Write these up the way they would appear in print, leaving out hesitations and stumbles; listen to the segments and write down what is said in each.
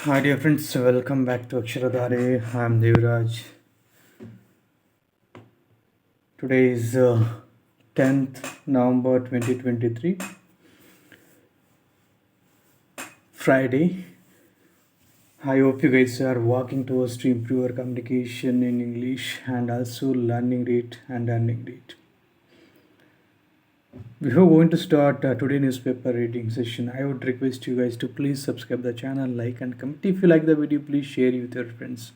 Hi dear friends, welcome back to Aksharadhare. I am Devraj. Today is 10th November 2023, Friday. I hope you guys are working towards to improve your communication in English and also learning rate and earning rate. Before going to start today's newspaper reading session, I would request you guys to please subscribe the channel, like and comment. If you like the video, please share it with your friends.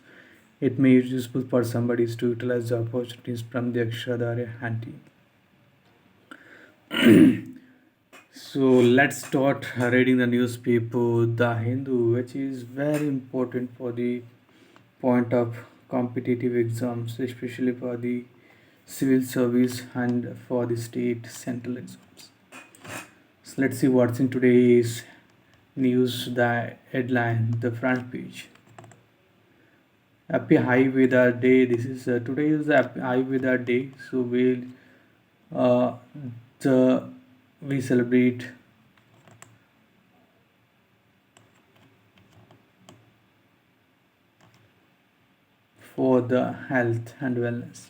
It may be useful for somebody to utilize the opportunities from the Aksharadhare hand team. So let's start reading the newspaper The Hindu, which is very important for the point of competitive exams, especially for the civil service and for the state central exams. So let's see what's in today's news. The headline, the front page. Happy High Weather Day. This is today is the Happy High Weather Day. So uh, the we celebrate for the health and wellness.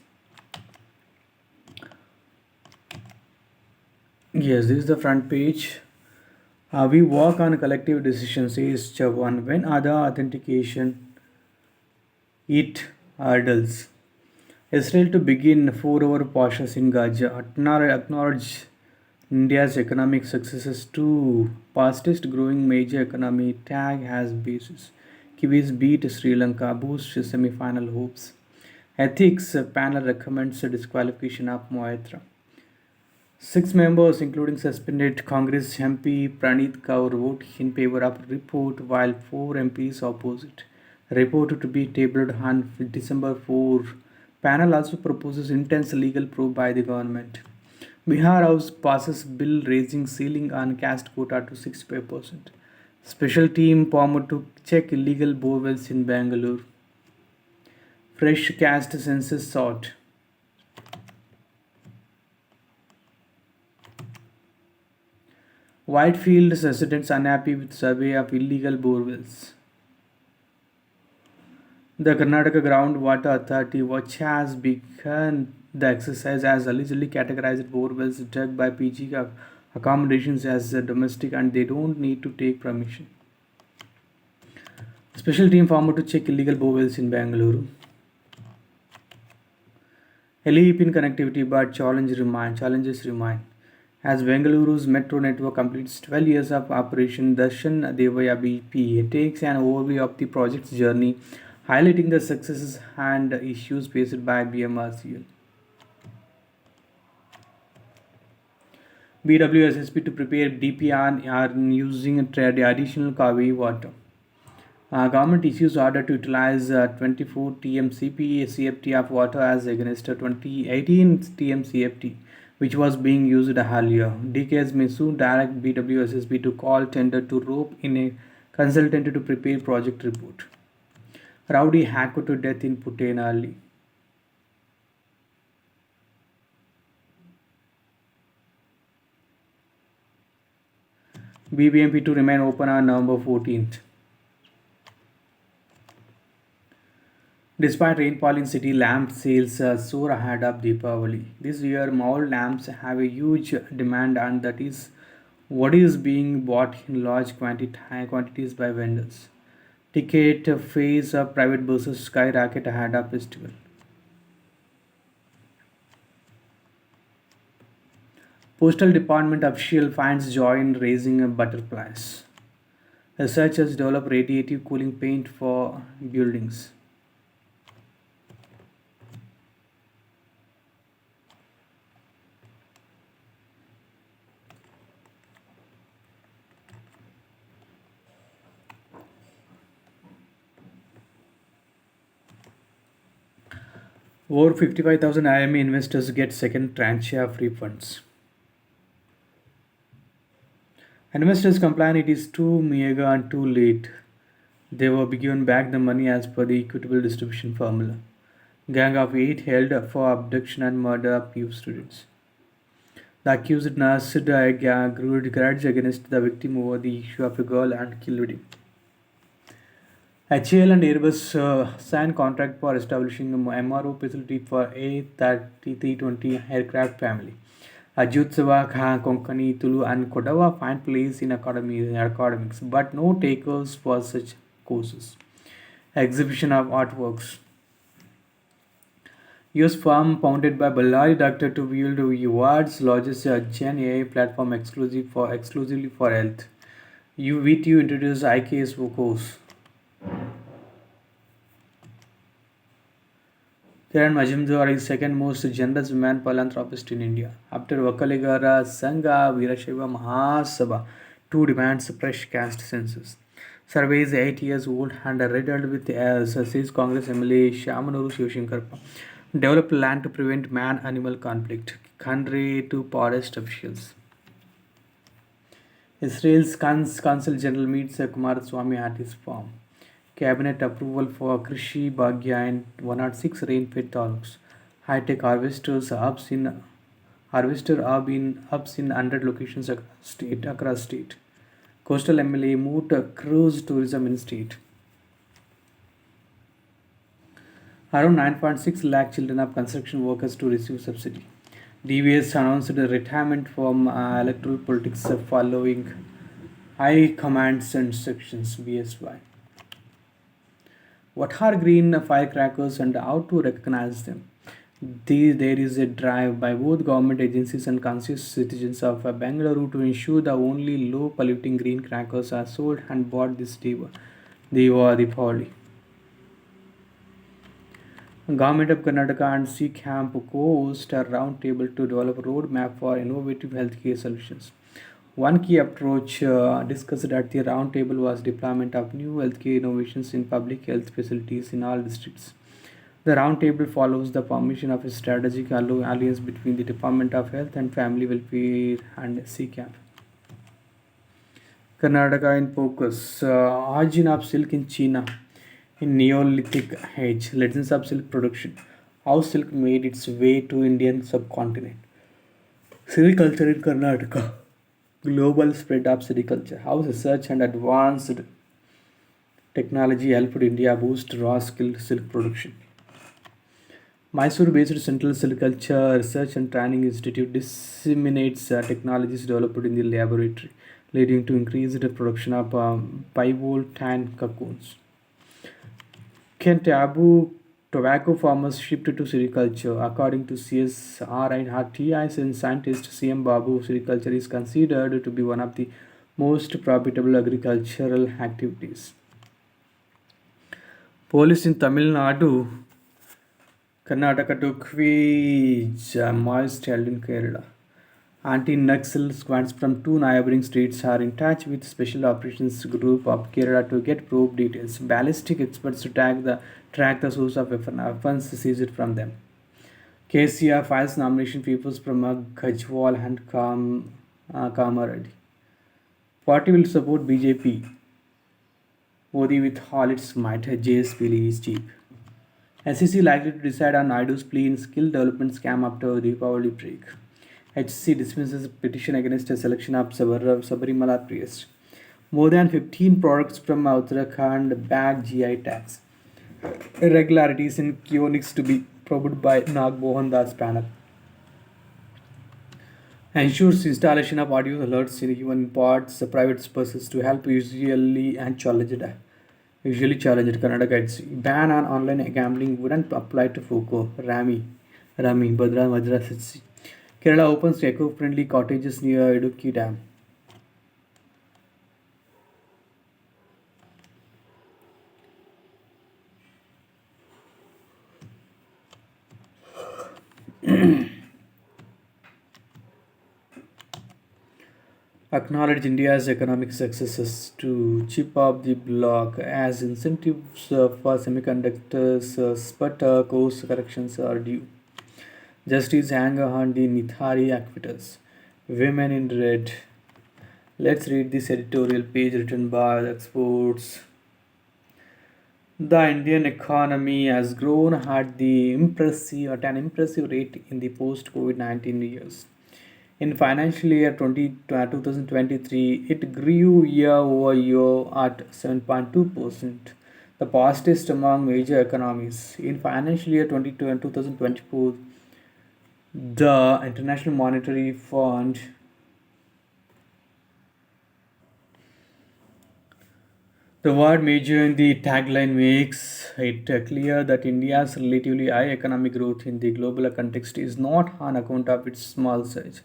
Yes, this is the front page. We work on collective decisions, says Chavan. When other authentication it hurdles. Israel to begin 4 hour pauses in Gaza. Acknowledge India's economic successes too. Fastest growing major economy tag has basis. Kiwis beat Sri Lanka, boost semi-final hopes. Ethics panel recommends disqualification of Mohitra. Six members, including suspended Congress MP Praneeth Kaur, vote in favor of report, while four MPs oppose it. Report to be tabled on December 4. Panel also proposes intense legal probe by the government. Bihar House passes bill raising ceiling on caste quota to 65%. Special team formed to check illegal borewells in Bangalore. Fresh caste census sought. Whitefield residents unhappy with survey of illegal borewells. The Karnataka Groundwater Authority, which has begun the exercise, has allegedly categorized borewells dug by PG accommodations as domestic and they don't need to take permission. Special team formed to check illegal borewells in Bangalore. Leap in connectivity, but challenges remain. As Bengaluru's metro network completes 12 years of operation, Darshan Devaya BP takes an overview of the project's journey, highlighting the successes and issues faced by BMRCL. BWSSP to prepare DPR are using additional Kaveri water. Government issues order to utilize 24 TMCP CFT of water as against 2018 TMCFT, which was being used earlier. DKS may soon direct BWSSB to call tender to rope in a consultant to prepare project report. Rowdy hacker to death in Putenali. BBMP to remain open on November 14th. Despite rainfall in city, lamp sales soar ahead of Deepavali. This year, mall lamps have a huge demand, and that is what is being bought in large quantities by vendors. Ticket fares of private buses skyrocket ahead of festival. Postal Department official finds joy in raising butterflies. Researchers develop radiative cooling paint for buildings. Over 55,000 IME investors get second tranche of refunds. Investors complain it is too meager and too late. They were given back the money as per the equitable distribution formula. Gang of 8 held for abduction and murder of PU students. The accused nursed a grudge against the victim over the issue of a girl and killed him. HAL and Airbus signed contract for establishing a MRO facility for A320 aircraft family. Ajutsava, Konkani, Tulu, and Kodawa find place in academics, but no takers for such courses. Exhibition of artworks. US firm founded by Ballari Doctor to build awards lodges a Gen AI platform exclusively for health. UVTU introduced IKS course. Kiran Majumdar is second most generous woman philanthropist in India. After Vakaligara Sangha Virashaiva Mahasabha, two demands fresh caste census. Survey is 8 years old and riddled with errors, says Congress MLA Shamanuru Shivashankarpa. Develop land to prevent man-animal conflict. Khandre to forest officials. Israel's Consul General meets Kumaraswamy at his farm. Cabinet approval for Krishi Bhagya and 106 rain-fed taluks. High-tech harvester hub in 100 locations across state. Coastal MLA moved cruise tourism in state. Around 9.6 lakh children of construction workers to receive subsidy. DVS announced a retirement from electoral politics following High Command's instructions. BSY. What are green firecrackers and how to recognize them? There is a drive by both government agencies and conscious citizens of Bangalore to ensure that only low polluting green crackers are sold and bought this Diwali. Government of Karnataka and C-Camp co-host a roundtable to develop a roadmap for innovative healthcare solutions. One key approach discussed at the roundtable was deployment of new healthcare innovations in public health facilities in all districts. The roundtable follows the formation of a strategic alliance between the Department of Health and Family Welfare and CCAP. Karnataka in focus. Origin of silk in China in Neolithic age. Legends of silk production. How silk made its way to Indian subcontinent. Sericulture in Karnataka. Global spread of sericulture. How research and advanced technology helped India boost raw skilled silk production. Mysore-based Central Silviculture Research and Training Institute disseminates technologies developed in the laboratory, leading to increased production of pivot tan cocoons. Can taboo tobacco farmers shift to sericulture? According to CSRI and scientist CM Babu, sericulture is considered to be one of the most profitable agricultural activities. Police in Tamil Nadu, Karnataka to quiz moist held in Kerala. Anti-Naxal squads from two neighboring states are in touch with Special Operations Group of Kerala to get probe details. Ballistic experts to track the source of weapons seized from them. KCR files nomination papers from Gajwal and Kamareddy. Party will support BJP. Modi with all its might. JSP is cheap. SEC likely to decide on Naidu's plea in skill development scam after the Deepavali break. HC dismisses petition against a selection of Sabarimala priest. More than 15 products from Uttarakhand bag GI tax. Irregularities in Kionics to be probed by Nagmohan Das panel. Ensures installation of audio alerts in human parts, private purposes to help usually challenged Kannada guides. Ban on online gambling wouldn't apply to Foucault, Rami, Badra, Madras. Kerala opens eco-friendly cottages near Idukki Dam. Acknowledge India's economic successes to chip off the block as incentives for semiconductors but course corrections are due. Justice anger on the Nithari acquittals. Women in red. Let's read this editorial page written by the experts. The Indian economy has grown at an impressive rate in the post-COVID-19 years. In financial year 2023, it grew year over year at 7.2%, the fastest among major economies. In financial year 2024, the International Monetary Fund, the word major in the tagline makes it clear that India's relatively high economic growth in the global context is not on account of its small size.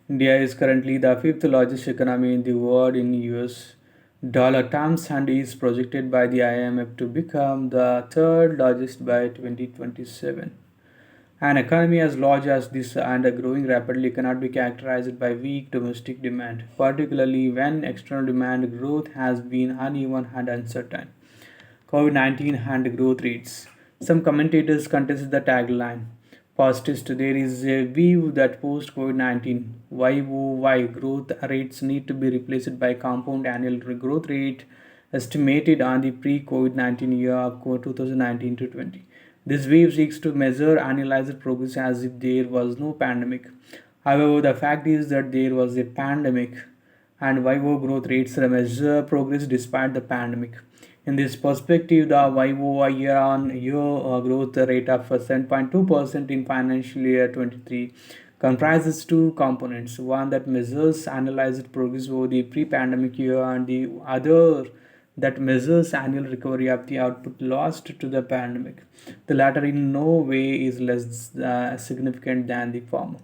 India is currently the fifth largest economy in the world in US dollar terms and is projected by the IMF to become the third largest by 2027. An economy as large as this and growing rapidly cannot be characterized by weak domestic demand, particularly when external demand growth has been uneven and uncertain. COVID 19 and growth rates. Some commentators contest the tagline. First, there is a view that post COVID 19 YOY growth rates need to be replaced by compound annual growth rate estimated on the pre COVID 19 year of 2019 to 20. This view seeks to measure annualized progress as if there was no pandemic. However, the fact is that there was a pandemic and YO growth rates measure progress despite the pandemic. In this perspective, the YOY year-on-year growth rate of 7.2% in financial year 23 comprises two components, one that measures annualized progress over the pre-pandemic year and the other that measures annual recovery of the output lost to the pandemic. The latter in no way is less significant than the former.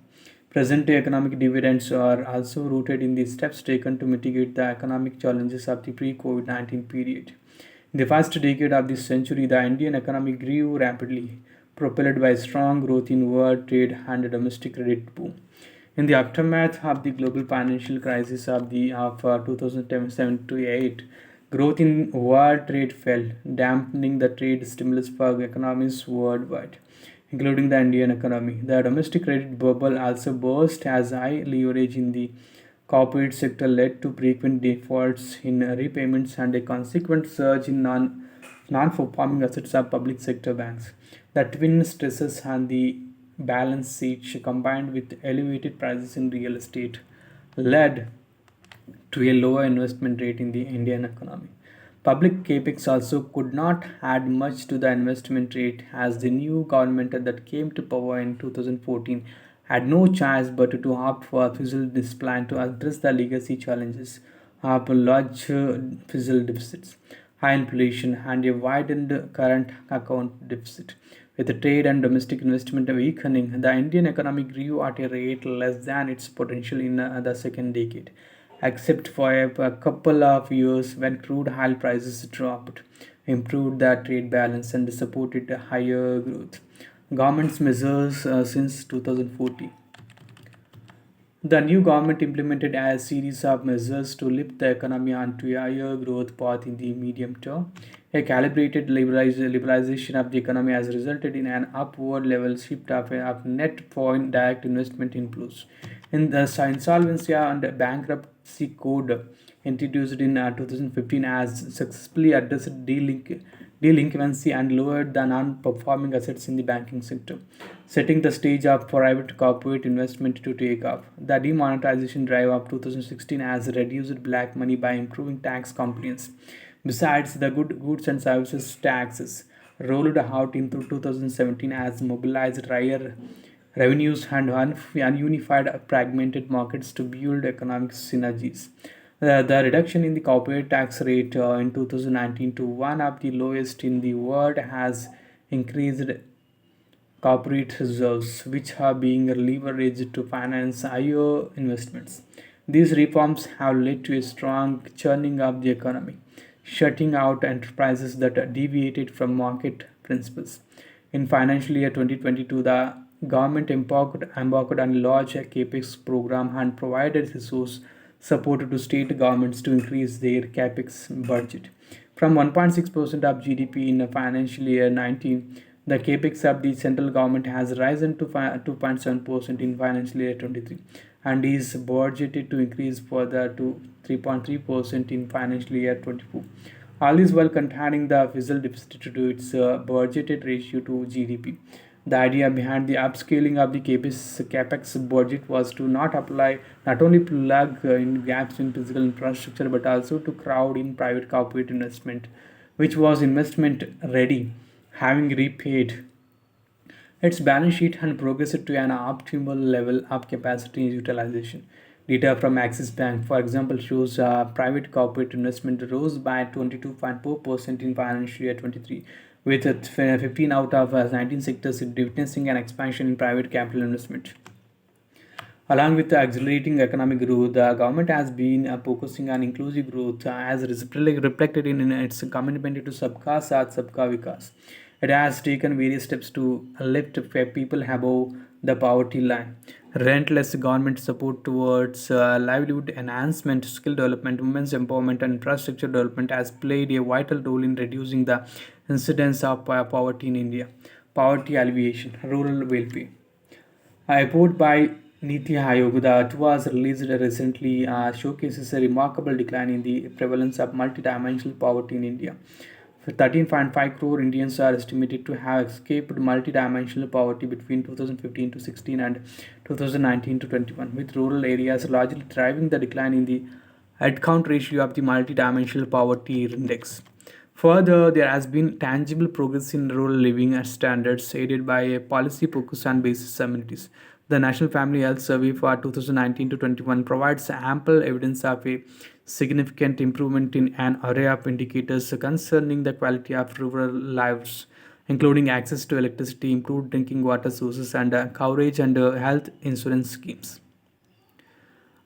Present-day economic dividends are also rooted in the steps taken to mitigate the economic challenges of the pre-COVID-19 period. In the first decade of this century, the Indian economy grew rapidly, propelled by strong growth in world trade and a domestic credit boom. In the aftermath of the global financial crisis of 2007 to 8, growth in world trade fell, dampening the trade stimulus for economies worldwide, including the Indian economy. The domestic credit bubble also burst as high leverage in the corporate sector led to frequent defaults in repayments and a consequent surge in non-performing assets of public sector banks. The twin stresses on the balance sheet combined with elevated prices in real estate led to a lower investment rate in the Indian economy. Public capex also could not add much to the investment rate as the new government that came to power in 2014 had no choice but to opt for a fiscal discipline to address the legacy challenges of large fiscal deficits, high inflation, and a widened current account deficit. With trade and domestic investment weakening, the Indian economy grew at a rate less than its potential in the second decade, except for a couple of years when crude oil prices dropped, improved the trade balance, and supported higher growth. Government's measures since 2014. The new government implemented a series of measures to lift the economy onto a higher growth path in the medium term. A calibrated liberalization of the economy has resulted in an upward level shift of net foreign direct investment inflows. In the insolvency and bankruptcy code introduced in 2015 has successfully addressed delinquency and lowered the non-performing assets in the banking sector, setting the stage up for private corporate investment to take off. The demonetization drive of 2016 has reduced black money by improving tax compliance. Besides, the goods and services taxes rolled out in 2017 has mobilized higher revenues and ununified fragmented markets to build economic synergies. The reduction in the corporate tax rate in 2019 to one of the lowest in the world has increased corporate reserves, which are being leveraged to finance higher investments. These reforms have led to a strong churning of the economy, shutting out enterprises that deviated from market principles. In financial year 2022, the government embarked on a large capex program and provided resource support to state governments to increase their capex budget. From 1.6% of GDP in financial year 19, the capex of the central government has risen to 2.7% in financial year 23 and is budgeted to increase further to 3.3% in financial year 24. All this while containing the fiscal deficit to its budgeted ratio to GDP. The idea behind the upscaling of the capex budget was to not only plug in gaps in physical infrastructure but also to crowd in private corporate investment which was investment ready, having repaid its balance sheet and progressed to an optimal level of capacity utilization. Data from Axis Bank, for example, shows private corporate investment rose by 22.4% in financial year 23, with 15 out of 19 sectors witnessing an expansion in private capital investment. Along with the accelerating economic growth, the government has been focusing on inclusive growth as reflected in its commitment to Sabka Saath Sabka Vikas. It has taken various steps to lift people above the poverty line. Relentless government support towards livelihood enhancement, skill development, women's empowerment, and infrastructure development has played a vital role in reducing the incidence of poverty in India. Poverty alleviation, rural welfare. A report by Niti Aayog that was released recently showcases a remarkable decline in the prevalence of multidimensional poverty in India. 13.5 crore Indians are estimated to have escaped multidimensional poverty between 2015 to 16 and 2019 to 21, with rural areas largely driving the decline in the headcount ratio of the multidimensional poverty index. Further, there has been tangible progress in rural living standards aided by a policy focus on basic amenities. The National Family Health Survey for 2019 to 21 provides ample evidence of a significant improvement in an array of indicators concerning the quality of rural lives, including access to electricity, improved drinking water sources, and coverage under health insurance schemes.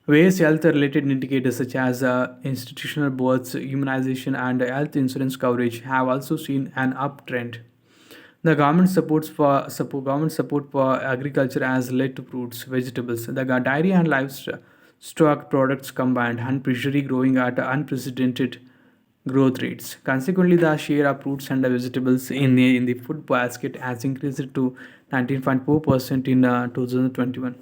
Various health related indicators such as institutional births, immunization, and health insurance coverage have also seen an uptrend. The government support for agriculture has led to fruits, vegetables, the dairy and livestock products combined and pressuring growing at unprecedented growth rates. Consequently, the share of fruits and vegetables in the food basket has increased to 19.4% in 2021.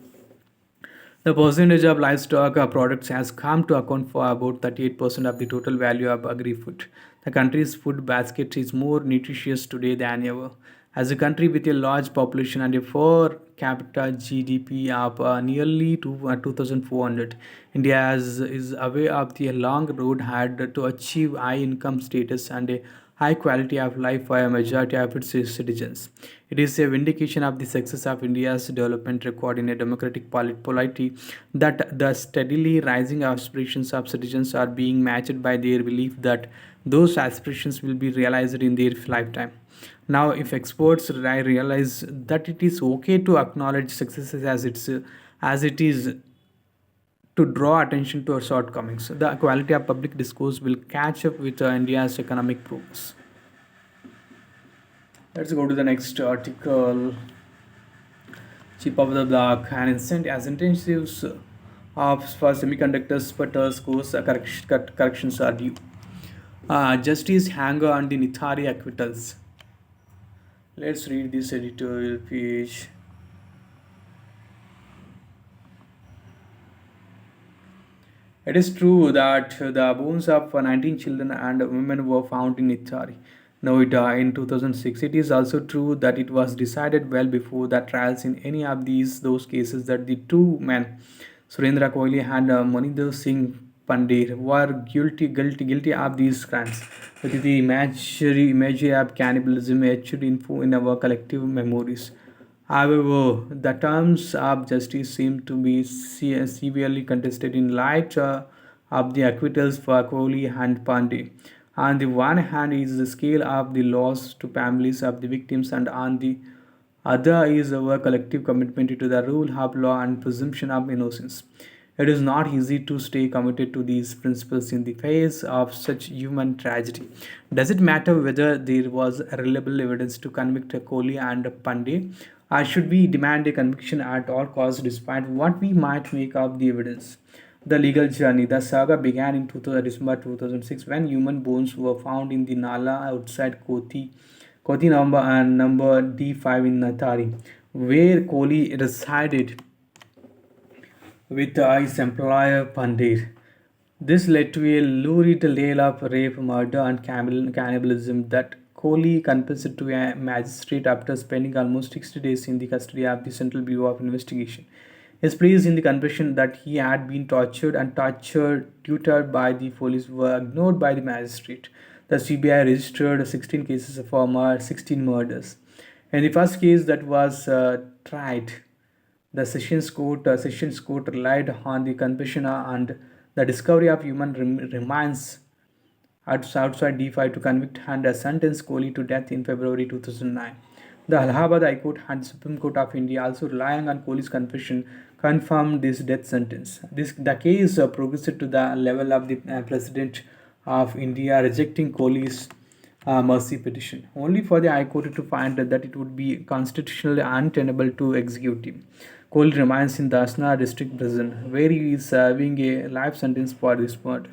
The percentage of livestock products has come to account for about 38% of the total value of agri-food. The country's food basket is more nutritious today than ever. As a country with a large population and a per capita GDP of nearly 2,400, India is aware of the long road ahead to achieve high income status and a high quality of life for a majority of its citizens. It is a vindication of the success of India's development record in a democratic polity that the steadily rising aspirations of citizens are being matched by their belief that those aspirations will be realized in their lifetime. Now, if experts realize that it is okay to acknowledge successes as it is to draw attention to our shortcomings, the quality of public discourse will catch up with India's economic progress. Let's go to the next article. Chip of the block and instant as intensives of for semiconductors sputters course corrections are due. Justice Hanger and the Nithari acquittals. Let's read this editorial page. It is true that the bones of 19 children and women were found in Ithari, Noida in 2006. It is also true that it was decided well before the trials in any of those cases that the two men, Surendra Kohli and Maninder Singh Pandey, were guilty of these crimes, with the imagery of cannibalism etched in our collective memories. However, the terms of justice seem to be severely contested in light of the acquittals for Kohli and Pandey. On the one hand is the scale of the loss to families of the victims, and on the other is our collective commitment to the rule of law and presumption of innocence. It is not easy to stay committed to these principles in the face of such human tragedy. Does it matter whether there was reliable evidence to convict Kohli and Pandey, or should we demand a conviction at all costs despite what we might make of the evidence? The legal journey. The saga began in December 2006 when human bones were found in the Nala outside Koti number D5 in Natari, where Kohli resided with his employer Pandey. This led to a lurid tale of rape, murder, and cannibalism that Kohli confessed to a magistrate after spending almost 60 days in the custody of the Central Bureau of Investigation. His pleas in the confession that he had been tortured, tutored by the police were ignored by the magistrate. The CBI registered 16 cases for 16 murders. In the first case that was tried, the Sessions Court relied on the confession and the discovery of human remains outside D5 to convict and sentence Kohli to death in February 2009. The Allahabad High Court and Supreme Court of India, also relying on Kohli's confession, confirmed this death sentence. The case progressed to the level of the President of India rejecting Kohli's mercy petition, only for the High Court to find that it would be constitutionally untenable to execute him. Kohli remains in the Asna district prison, where he is serving a life sentence for this murder.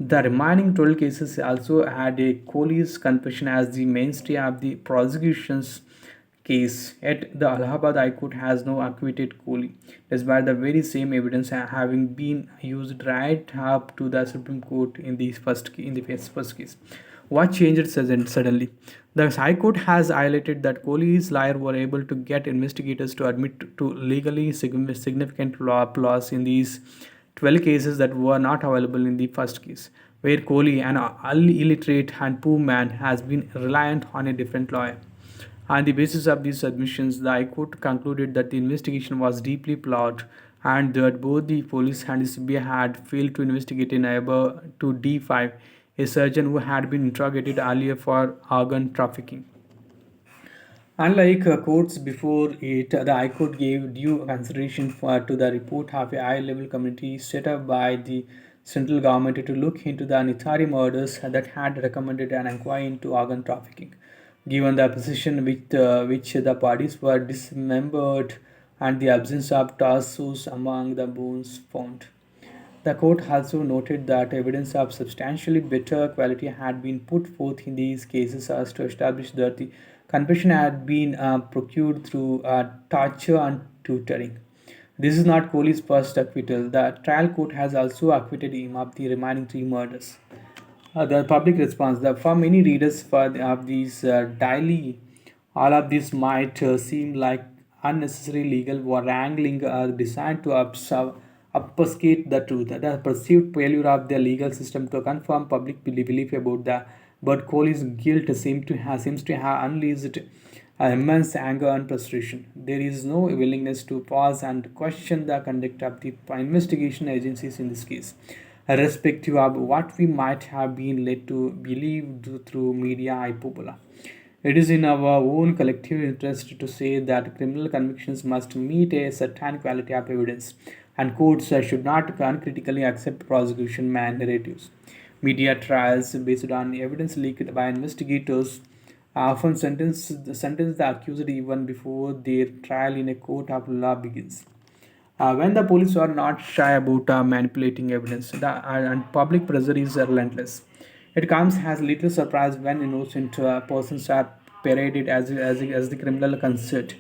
The remaining 12 cases also had a Kohli's confession as the mainstay of the prosecution's case, yet the Allahabad High Court has now acquitted Kohli, despite the very same evidence having been used right up to the Supreme Court in the first case. What changed suddenly? The High Court has highlighted that Kohli's lawyer were able to get investigators to admit to legally significant flaws in these 12 cases that were not available in the first case, where Kohli, an illiterate and poor man, has been reliant on a different lawyer. On the basis of these submissions, the High Court concluded that the investigation was deeply flawed and that both the police and the CBI had failed to investigate a neighbor to D5, a surgeon who had been interrogated earlier for organ trafficking. Unlike courts before it, the High Court gave due consideration to the report of a high-level committee set up by the central government to look into the Nithari murders that had recommended an inquiry into organ trafficking. Given the position with which the parties were dismembered and the absence of tarsus among the bones found. The court also noted that evidence of substantially better quality had been put forth in these cases as to establish that the confession had been procured through torture and tutoring. This is not Kohli's first acquittal. The trial court has also acquitted him of the remaining three murders. The public response. For many readers of these daily, all of this might seem like unnecessary legal wrangling designed to obfuscate the truth. The perceived failure of the legal system to confirm public belief about the but Kohli's guilt seems to have unleashed immense anger and frustration. There is no willingness to pause and question the conduct of the investigation agencies in this case, irrespective of what we might have been led to believe through media hyperbole. It is in our own collective interest to say that criminal convictions must meet a certain quality of evidence, and courts should not uncritically accept prosecution narratives. Media trials based on evidence leaked by investigators often sentence the accused even before their trial in a court of law begins. When the police are not shy about manipulating evidence, and public pressure is relentless. It comes as little surprise when innocent persons are paraded as the criminal concert.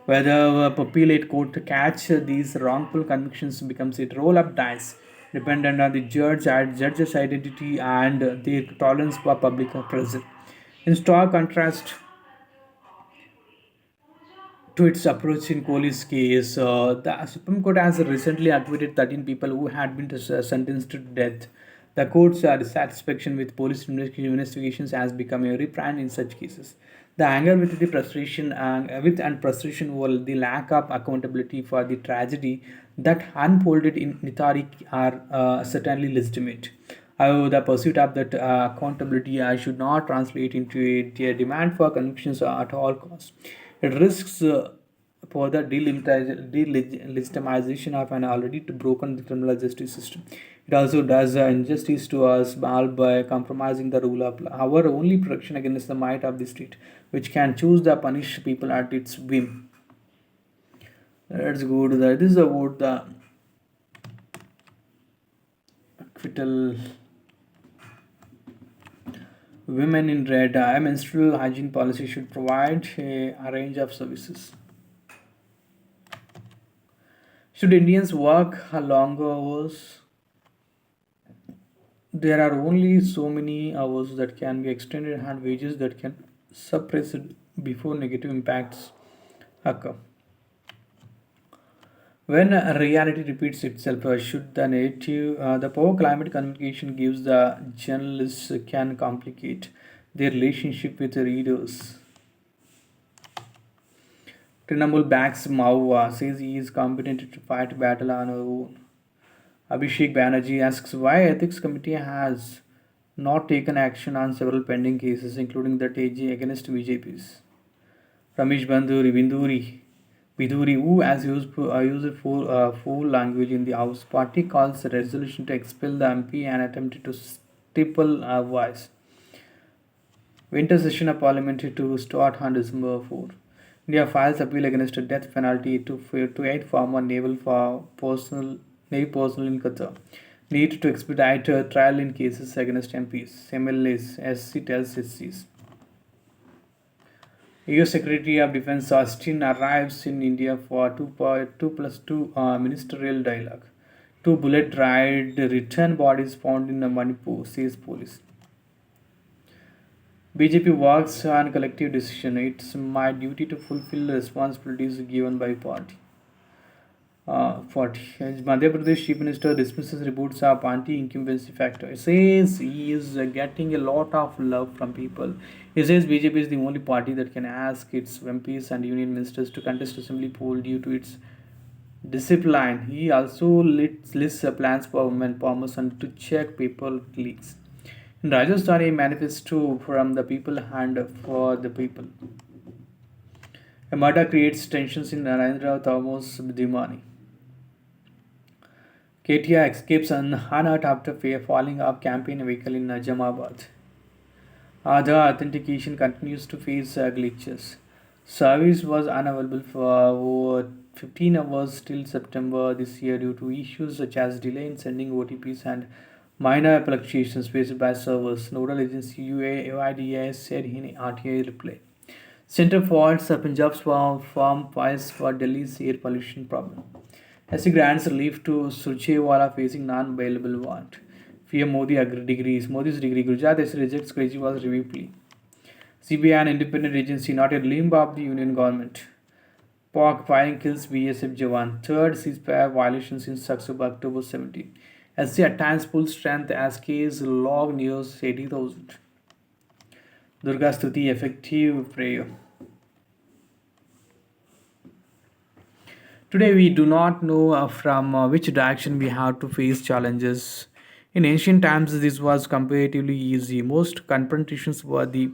Whether a populate court to catch these wrongful convictions becomes a roll of dice, dependent on the judge's identity and their tolerance for public pressure. In stark contrast, to its approach in Kohli's case, the Supreme Court has recently acquitted 13 people who had been sentenced to death. The court's dissatisfaction with police investigations has become a rebrand in such cases. The anger with the frustration and frustration over the lack of accountability for the tragedy that unfolded in Nithari are certainly legitimate. However, the pursuit of that accountability should not translate into a demand for convictions at all costs. It risks further delegitimization of an already broken criminal justice system. It also does injustice to us all by compromising the rule of law. Our only protection against the might of the state, which can choose to punish people at its whim. Let's go to the. This is about the acquittal. Women in red. A menstrual hygiene policy should provide a range of services. Should Indians work longer hours? There are only so many hours that can be extended and wages that can suppress it before negative impacts occur. When reality repeats itself, should the narrative, the power climate communication gives the journalists can complicate their relationship with the readers. Trinamool backs Maua, says he is competent to fight battle on her own. Abhishek Banerjee asks why ethics committee has not taken action on several pending cases, including that AG against BJP's. Ramesh Biduri, who has used foul language in the House, party calls a resolution to expel the MP and attempted to stifle a voice. Winter session of Parliament to start on December 4. India files appeal against a death penalty to 8 former Navy personnel in Qatar. Need to expedite a trial in cases against MPs, MLAs, SC tells SCs. US Secretary of Defense Austin arrives in India for 2+2 ministerial dialogue. Two bullet ride return bodies found in Manipur, says police. BJP works on collective decision. It's my duty to fulfill the responsibilities given by party. 40. Madhya Pradesh Chief Minister dismisses reports of anti-incumbency factor. He says he is getting a lot of love from people. He says BJP is the only party that can ask its MPs and union ministers to contest assembly poll due to its discipline. He also lists plans for permission to check paper leaks. In Rajasthan, a manifesto from the people and for the people. A murder creates tensions in Narendra Thomas Dimani. KTR escapes unhurt after falling off campaign vehicle in Najamabad. Aadhaar authentication continues to face glitches. Service was unavailable for over 15 hours till September this year due to issues such as delay in sending OTPs and minor fluctuations faced by servers. Nodal agency UIDAI said in RTI reply. Center faults Punjab's farm files for Delhi's air pollution problem. SC grants relief to Surjewala facing non-bailable warrant. PM Modi degrees. Modi's degree. Gujarat SC rejects Kejriwal's review plea. CBI, an independent agency, not a limb of the union government. Pak firing kills BSF Jawan. Third ceasefire violation since October 17. SC attains full strength as case log nears 80,000. Durga Stuti effective prayer. Today, we do not know from which direction we have to face challenges. In ancient times, this was comparatively easy. Most confrontations were the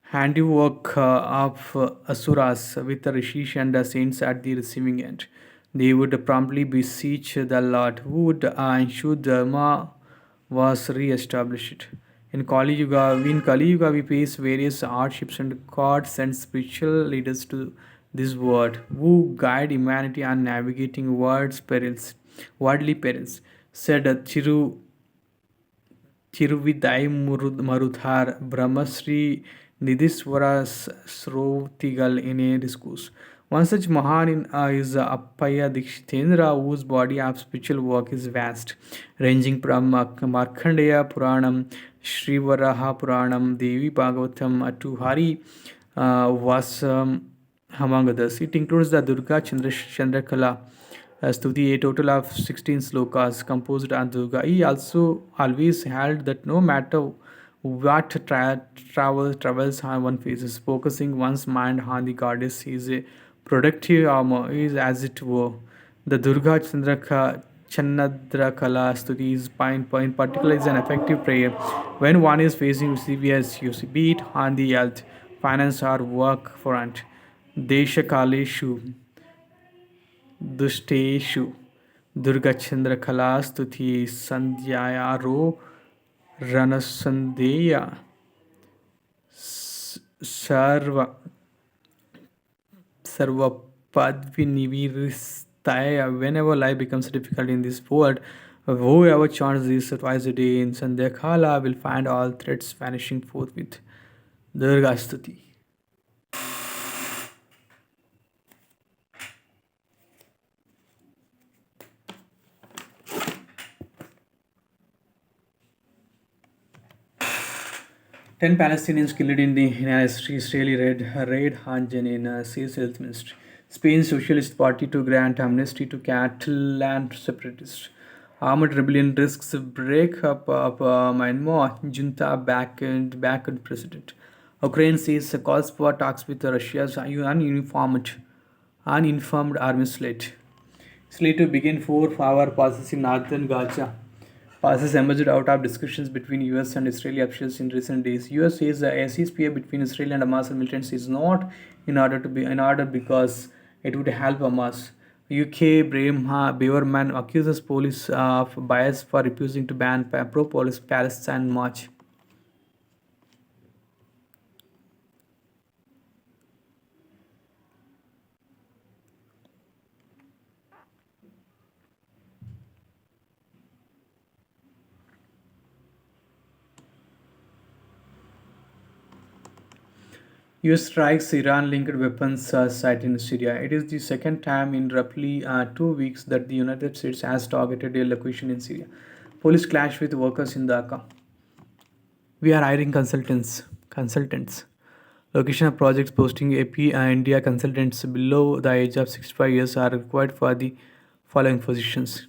handiwork of asuras with the rishis and the saints at the receiving end. They would promptly beseech the Lord, who would ensure Dharma was re-established. In Kali Yuga, we face various hardships, and God sends spiritual leaders to this world who guide humanity on navigating worldly perils. Said Thiruvidai Marudhar Brahmasri Nidhiswara Srotigal in a discourse. One such Mahan is Appaya Dikshitendra, whose body of spiritual work is vast, ranging from Markandeya Puranam, Srivaraha Puranam, Devi Bhagavatam to Hari Vasam, among others. It includes the Chandrakala Stuti, a total of 16 slokas composed on Durga. He also always held that no matter what travels one faces, focusing one's mind on the goddess is a productive armor, is as it were. The Durga Chandrakala Stuti is in particular is an effective prayer when one is facing severe issues, be it on the health, finance, or work front. Deshakaleshu दुष्टेषु दुर्गचन्द्रकलास्तुति सन्ध्यायारो रणसन्ध्येया serve सर्वपद्विनिविरस्तया. Whenever life becomes difficult in this world, whoever chants this twice a day in Sandhya will find all threats vanishing forthwith. Durga Stuti. 10 Palestinians killed in the Israeli raid on Jenin, says health ministry. Spain's Socialist Party to grant amnesty to Catalan separatists. Armed rebellion risks break up of Myanmar junta backed president. Ukraine says calls for talks with Russia's uninformed army slate. Slate to begin 4-hour passes in northern Gaza. Passes emerged out of discussions between US and Israeli officials in recent days. US says the ceasefire between Israel and Hamas militants is not in order because it would help Hamas. UK Braverman accuses police of bias for refusing to ban pro-police Palestine march. US strikes Iran-linked weapons site in Syria. It is the second time in roughly 2 weeks that the United States has targeted a location in Syria. Police clash with workers in Dhaka. We are hiring consultants. Location of projects posting AP India consultants below the age of 65 years are required for the following positions.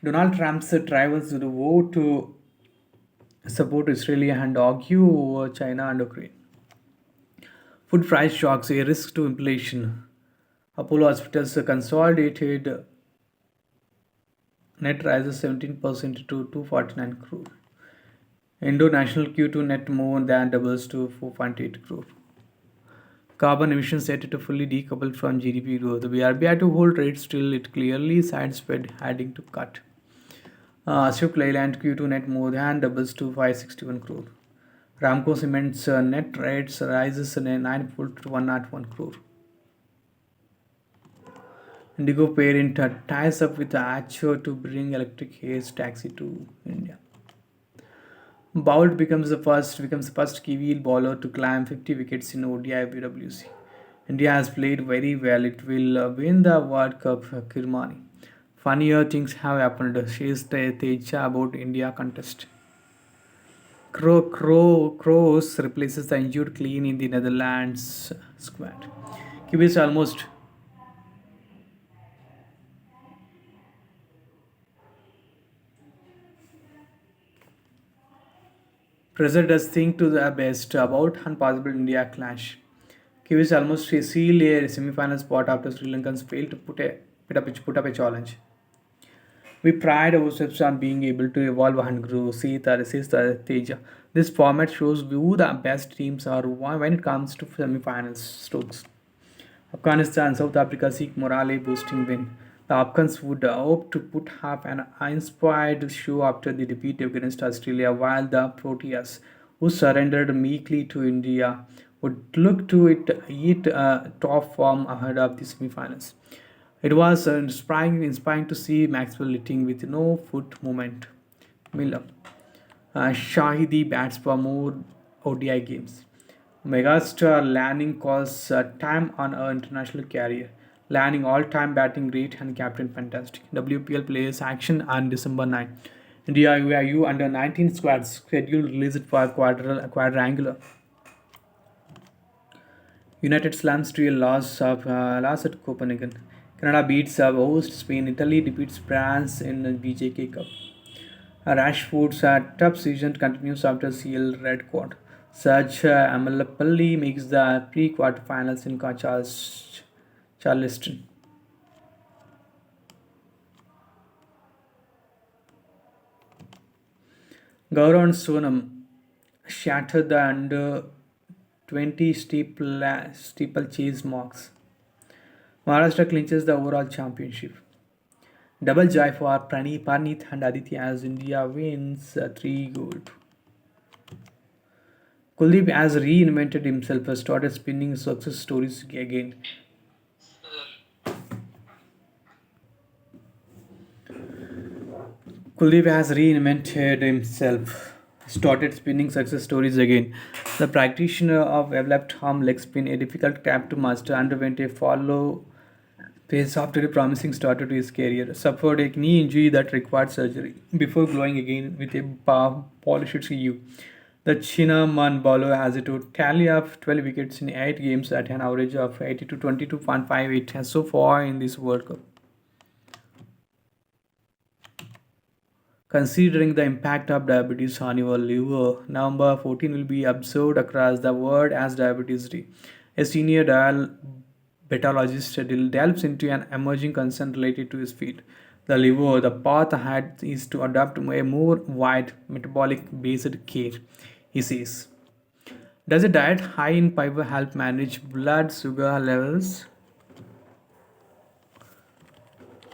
Donald Trump's rivals vote to support Israel and argue over China and Ukraine. Food price shocks, a risk to inflation. Apollo Hospitals consolidated net rises 17% to 249 crore. Indo National Q2 net more than doubles to 4.8 crore. Carbon emissions set to fully decouple from GDP growth. The RBI to hold rates till it clearly sides Fed heading to cut. Ashok Leyland Q2 net more than doubles to 561 crore. Ramco Cement's net rates rises 9-fold to 101 crore. Indigo parent ties up with Acho to bring electric haze taxi to India. Boult becomes the first Kiwi bowler to climb 50 wickets in ODI WC. India has played very well. It will win the World Cup. Kirmani. Funnier things have happened. Says Teja about India contest. Kroos replaces the injured clean in the Netherlands squad. Kiwis almost pressure does think to the best about possible India clash. Kiwis almost seal a semi-final spot after Sri Lankans failed to put up a challenge. We pride ourselves on being able to evolve and grow. Says the Teja. This format shows who the best teams are when it comes to semi-finals strokes. Afghanistan, South Africa seek morale boosting win. The Afghans would hope to put up an inspired show after the defeat against Australia, while the Proteas, who surrendered meekly to India, would look to eat top form ahead of the semi-finals. It was inspiring to see Maxwell hitting with no foot movement. Miller. Shahidi bats for more ODI games. Megastar Lanning calls time on her international career. Lanning all-time batting great and captain fantastic. WPL players action on December 9. India UIU under 19 squad scheduled released for quadrangular. United slams to a loss at Copenhagen. Canada beats host Spain. Italy defeats France in the BJK Cup. Rashford's tough season continues after CL red card. Serge Amalapalli makes the pre-quarterfinals in Charleston. Gaurav and Sonam shattered the under 20 steeplechase marks. Maharashtra clinches the overall championship. Double joy for Parneet and Aditya as India wins 3 gold. Kuldeep has reinvented himself and started spinning success stories again. Kuldeep has reinvented himself, started spinning success stories again. The practitioner of a left arm leg spin, a difficult tap to master, underwent a follow pace after a promising start to his career. Suffered a knee injury that required surgery before glowing again with a polished CU. The Chinaman bowler has a tally of 12 wickets in 8 games at an average of 80 to 22.58 has so far in this World Cup. Considering the impact of diabetes on your liver, November 14 will be observed across the world as Diabetes Day. A senior diabetologist delves into an emerging concern related to his field. The liver, the path ahead is to adopt a more wide metabolic based care, he says. Does a diet high in fiber help manage blood sugar levels?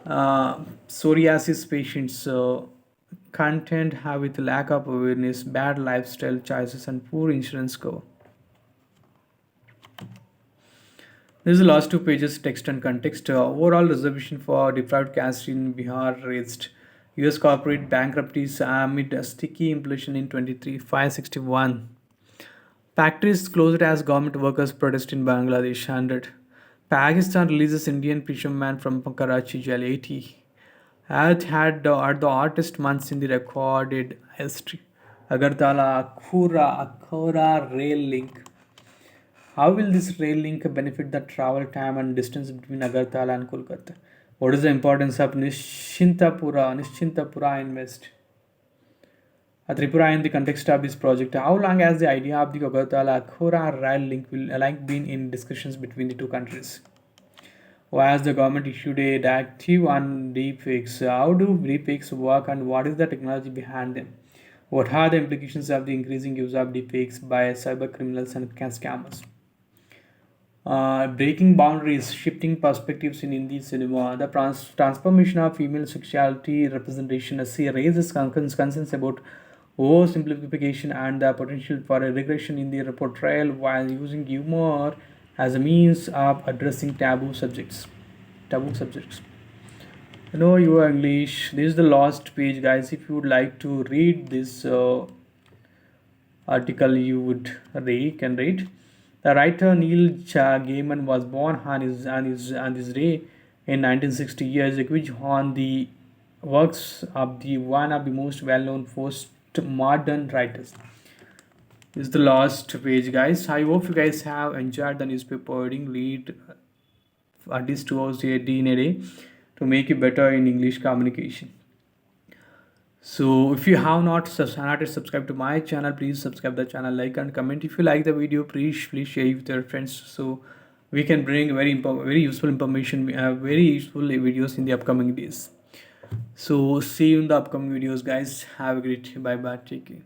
Psoriasis patients contend have with lack of awareness, bad lifestyle choices, and poor insurance cover. This is the last 2 pages, text and context. Overall resolution for deprived caste in Bihar raised. U.S. corporate bankruptcies amid a sticky inflation in 23, 561. Factories closed as government workers protest in Bangladesh 100. Pakistan releases Indian fisherman from Karachi jail 80. Earth had the hottest months in the recorded history. Agartala Akhora rail link. How will this rail link benefit the travel time and distance between Agartala and Kolkata? What is the importance of Nishchintapura Invest? Tripura in the context of this project, how long has the idea of the Agartala-Akhora rail link been in discussions between the two countries? Why has the government issued a directive on deepfakes? How do deepfakes work and what is the technology behind them? What are the implications of the increasing use of deepfakes by cyber criminals and scammers? Breaking boundaries, shifting perspectives in Hindi cinema, the transformation of female sexuality representation raises concerns about oversimplification and the potential for a regression in the portrayal while using humor as a means of addressing taboo subjects. Taboo subjects. Know your English. This is the last page, guys. If you would like to read this article, you would can read. The writer Neil Gaiman was born on this day in 1960 years, which on the works of the one of the most well-known post-modern writers. This is the last page, guys. I hope you guys have enjoyed the newspaper reading. Read at least 2 hours in a day to make you better in English communication. So if you have not subscribed to my channel, please subscribe the channel, like and comment. If you like the video, please share it with your friends so we can bring very useful information, very useful videos in the upcoming days. So see you in the upcoming videos, guys. Have a great day. Bye bye. Take care.